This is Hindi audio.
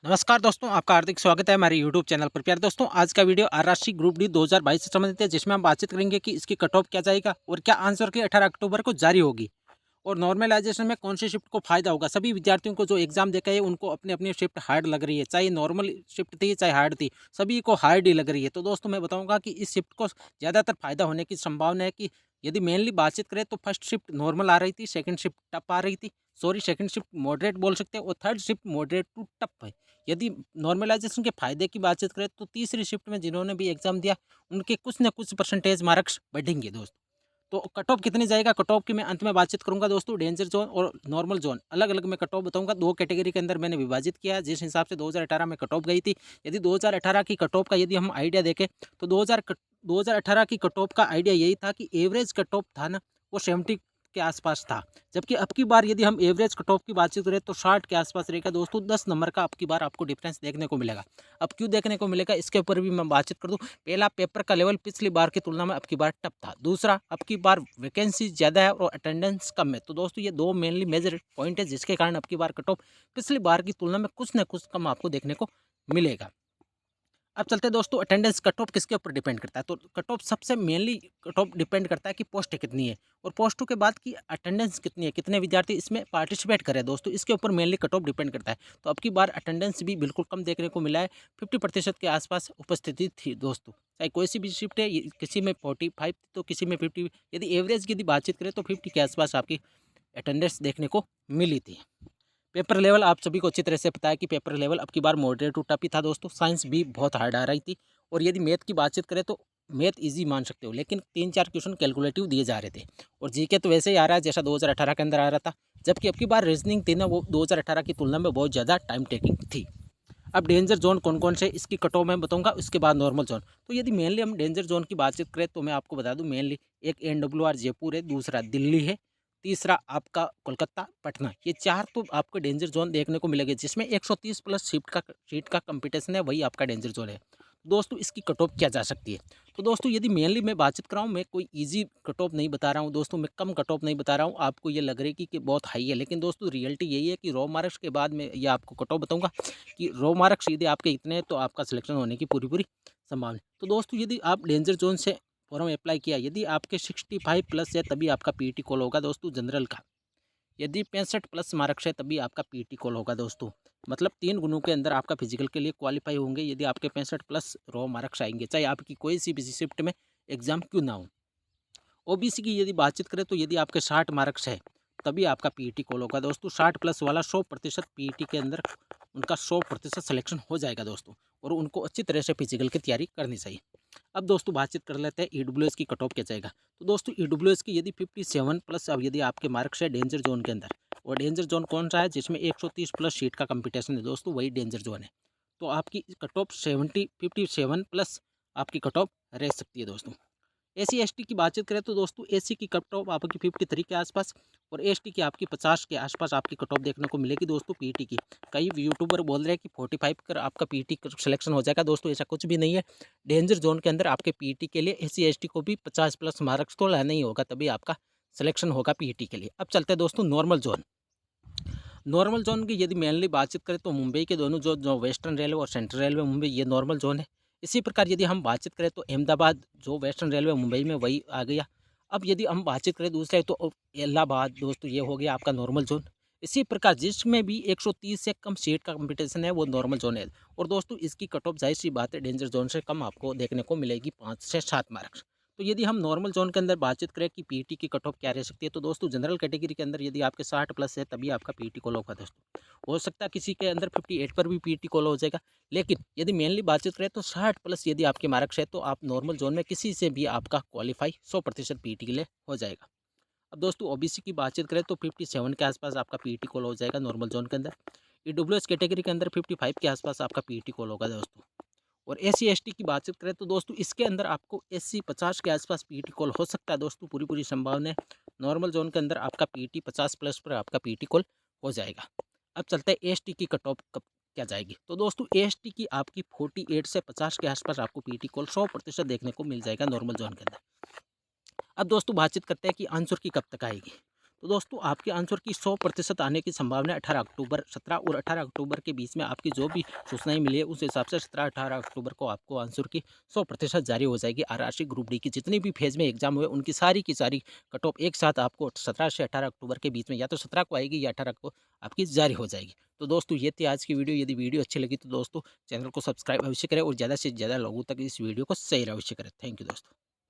नमस्कार दोस्तों, आपका हार्दिक स्वागत है हमारे यूट्यूब चैनल पर। प्यारे दोस्तों, आज का वीडियो राष्ट्रीय ग्रुप डी 2022 से संबंधित है, जिसमें हम बातचीत करेंगे कि इसकी कट ऑफ क्या जाएगा और क्या आंसर की 18 अक्टूबर को जारी होगी और नॉर्मलाइजेशन में कौन सी शिफ्ट को फायदा होगा। सभी विद्यार्थियों को जो एग्जाम देखे है उनको अपनी अपनी शिफ्ट हार्ड लग रही है, चाहे नॉर्मल शिफ्ट थी चाहे हार्ड थी, सभी को हार्ड ही लग रही है। तो दोस्तों मैं बताऊंगा कि इस शिफ्ट को ज़्यादातर फायदा होने की संभावना है कि यदि मेनली बातचीत करें तो फर्स्ट शिफ्ट नॉर्मल आ रही थी, सेकंड शिफ्ट टफ आ रही थी, सॉरी सेकंड शिफ्ट मॉडरेट बोल सकते हैं और third shift moderate to tough है। यदि नॉर्मलाइजेशन के फायदे की बातचीत करें तो तीसरी शिफ्ट में जिन्होंने भी एग्जाम दिया उनके कुछ न कुछ परसेंटेज मार्क्स बढ़ेंगे दोस्तों। तो कट ऑफ कितनी जाएगा, कट ऑफ की मैं अंत में बातचीत करूंगा दोस्तों। डेंजर जोन और नॉर्मल जोन अलग अलग मैं कट ऑफ बताऊंगा। दो कैटेगरी के अंदर मैंने विभाजित किया है जिस हिसाब से 2018 में कट ऑफ गई थी। यदि 2018 की कट ऑफ का यदि हम आइडिया देखें तो 2018 की कट ऑफ का आइडिया यही था कि एवरेज कट ऑफ था ना, वो 70 के आसपास था। जबकि अब की बार यदि हम एवरेज कट ऑफ की बातचीत करें तो 60 के आसपास रहेगा दोस्तों। 10 नंबर का अब की बार आपको डिफरेंस देखने को मिलेगा। अब क्यों देखने को मिलेगा इसके ऊपर भी मैं बातचीत कर दूं। पहला, पेपर का लेवल पिछली बार की तुलना में अब की बार टफ था। दूसरा, अब की बार वैकेंसी ज़्यादा है और अटेंडेंस कम है। तो दोस्तों ये दो मेनली मेजर पॉइंट है जिसके कारण अब की बार कट ऑफ पिछली बार की तुलना में कुछ न कुछ कम आपको देखने को मिलेगा। अब चलते हैं दोस्तों, अटेंडेंस कट ऑफ किसके ऊपर डिपेंड करता है। तो कट ऑफ सबसे मेनली कट ऑफ डिपेंड करता है कि पोस्ट कितनी है और पोस्टों के बाद की अटेंडेंस कितनी है, कितने विद्यार्थी इसमें पार्टिसिपेट करें दोस्तों, इसके ऊपर मेनली कट ऑफ डिपेंड करता है। तो अब की बार अटेंडेंस भी बिल्कुल कम देखने को मिला है। 50% के आसपास उपस्थिति थी दोस्तों। चाहे कोई सी भी शिफ्ट है, किसी में 45 तो किसी में 50। यदि एवरेज की यदि बातचीत करें तो 50 के आसपास आपकी अटेंडेंस देखने को मिली थी। पेपर लेवल आप सभी को अच्छी तरह से पता है कि पेपर लेवल अब की बार मॉडरेट टू टफ ही था दोस्तों। साइंस भी बहुत हार्ड आ रही थी और यदि मैथ की बातचीत करें तो मैथ इजी मान सकते हो, लेकिन 3-4 क्वेश्चन कैलकुलेटिव दिए जा रहे थे। और जीके तो वैसे ही आ रहा है जैसा 2018 के अंदर आ रहा था। जबकि अब की बार रीजनिंग थी ना, वो 2018 की तुलना में बहुत ज़्यादा टाइम टेकिंग थी। अब डेंजर जोन कौन कौन से इसकी कट ऑफ मैं बताऊंगा, उसके बाद नॉर्मल जोन। तो यदि मेनली हम डेंजर जोन की बातचीत करें तो मैं आपको बता दूं, मेनली एक NWR जयपुर है, दूसरा दिल्ली है, तीसरा आपका कोलकाता पटना। ये चार तो आपको डेंजर जोन देखने को मिलेंगे जिसमें 130 प्लस सीट का कंपटीशन है, वही आपका डेंजर जोन है दोस्तों। इसकी कट ऑफ क्या जा सकती है। तो दोस्तों यदि मेनली मैं बातचीत कर रहा हूँ, मैं कोई इजी कट ऑफ नहीं बता रहा हूँ दोस्तों, मैं कम कट ऑफ नहीं बता रहा हूँ। आपको ये लग रही है कि बहुत हाई है, लेकिन दोस्तों रियलिटी यही है कि रॉ मार्क्स के बाद में ये आपको कट ऑफ बताऊँगा कि रॉ मार्क्स यदि आपके इतने हैं तो आपका सिलेक्शन होने की पूरी पूरी संभावना है। तो दोस्तों यदि आप डेंजर जोन से फॉर्म अप्लाई किया, यदि आपके 65 प्लस है तभी आपका पीईटी कॉल होगा दोस्तों जनरल का। यदि 65 प्लस मार्क्स है तभी आपका पीईटी कॉल होगा दोस्तों। मतलब 3 गुणों के अंदर आपका फिजिकल के लिए क्वालिफाई होंगे यदि आपके 65 प्लस रॉ मार्क्स आएंगे, चाहे आपकी कोई सी भी शिफ्ट में एग्जाम क्यों ना हो। ओबीसी की यदि बातचीत करें तो यदि आपके 60 मार्क्स है तभी आपका पीईटी कॉल होगा दोस्तों। 60 प्लस वाला 100% पीईटी के अंदर उनका 100% सिलेक्शन हो जाएगा दोस्तों। और उनको अच्छी तरह से फिजिकल की तैयारी करनी चाहिए। अब दोस्तों बातचीत कर लेते हैं ईडब्ल्यूएस की कट ऑफ क्या जाएगा। तो दोस्तों ईडब्ल्यूएस की यदि 57 प्लस अब यदि आपके मार्क्स है डेंजर जोन के अंदर, और डेंजर जोन कौन सा है जिसमें 130 प्लस सीट का कंपटीशन है दोस्तों, वही डेंजर जोन है। तो आपकी कट ऑफ 57 प्लस आपकी कट ऑफ रह सकती है दोस्तों। SC ST की बातचीत करें तो दोस्तों SC की कट ऑफ आपकी 53 के आसपास और ST की आपकी 50 के आसपास आपकी कट ऑफ देखने को मिलेगी दोस्तों पीईटी की। कई यूट्यूबर बोल रहे हैं कि 45 कर आपका पीईटी सिलेक्शन हो जाएगा दोस्तों, ऐसा कुछ भी नहीं है। डेंजर जोन के अंदर आपके पीईटी के लिए SC ST को भी 50 प्लस मार्क्स तो लाना ही होगा, तभी आपका सिलेक्शन होगा पीईटी के लिए। अब चलते हैं दोस्तों नॉर्मल जोन। नॉर्मल जोन की यदि मेनली बातचीत करें तो मुंबई के दोनों जो वेस्टर्न रेलवे और सेंट्रल रेलवे मुंबई, ये नॉर्मल जोन है। इसी प्रकार यदि हम बातचीत करें तो अहमदाबाद जो वेस्टर्न रेलवे मुंबई में, वही आ गया। अब यदि हम बातचीत करें दूसरे तो इलाहाबाद दोस्तों, ये हो गया आपका नॉर्मल जोन। इसी प्रकार जिसमें भी 130 से कम सीट का कंपटीशन है वो नॉर्मल जोन है। और दोस्तों इसकी कट ऑफ जाहिर सी बात है डेंजर जोन से कम आपको देखने को मिलेगी, 5 से 7 मार्क्स। तो यदि हम नॉर्मल जोन के अंदर बातचीत करें कि पीईटी की कट ऑफ क्या रह सकती है, तो दोस्तों जनरल कैटेगरी के अंदर यदि आपके 60 प्लस है तभी आपका पीईटी कॉल होगा दोस्तों। हो सकता है किसी के अंदर 58 पर भी पीईटी कॉल हो जाएगा, लेकिन यदि मेनली बातचीत करें तो 60 प्लस यदि आपके मार्क्स है तो आप नॉर्मल जोन में किसी से भी आपका क्वालिफाई 100% पीईटी के लिए हो जाएगा। अब दोस्तों ओबीसी की बातचीत करें तो 57 के आसपास आपका पीईटी कॉल हो जाएगा नॉर्मल जोन के अंदर। ईडब्ल्यूएस कैटेगरी के अंदर 55 के आसपास आपका पीईटी कॉल होगा दोस्तों। और SC ST की बातचीत करें तो दोस्तों इसके अंदर आपको SC 50 के आसपास पीईटी कॉल हो सकता है दोस्तों, पूरी पूरी संभावना है। नॉर्मल जोन के अंदर आपका पीईटी 50 प्लस पर आपका पीईटी कॉल हो जाएगा। अब चलते हैं AST की कट ऑफ कब क्या जाएगी। तो दोस्तों AST की आपकी 48 से 50 के आसपास आपको पीईटी कॉल 100% देखने को मिल जाएगा नॉर्मल जोन के अंदर। अब दोस्तों बातचीत करते हैं कि आंसर की कब तक आएगी। तो दोस्तों आपके आंसर की 100% आने की संभावना 18 अक्टूबर 17 और 18 अक्टूबर के बीच में आपकी जो भी सूचनाएं मिली है उस हिसाब से 17-18 अक्टूबर को आपको आंसर की 100% जारी हो जाएगी। आरआरसी ग्रुप डी की जितनी भी फेज में एग्जाम हुए उनकी सारी की सारी कट ऑफ एक साथ आपको 17 से 18 अक्टूबर के बीच में या तो 17 को आएगी या 18 को आपकी जारी हो जाएगी। तो दोस्तों ये थी आज की वीडियो। यदि वीडियो अच्छी लगी तो दोस्तों चैनल को सब्सक्राइब अवश्य करें और ज़्यादा से ज़्यादा लोगों तक इस वीडियो को शेयर अवश्य करें। थैंक यू दोस्तों।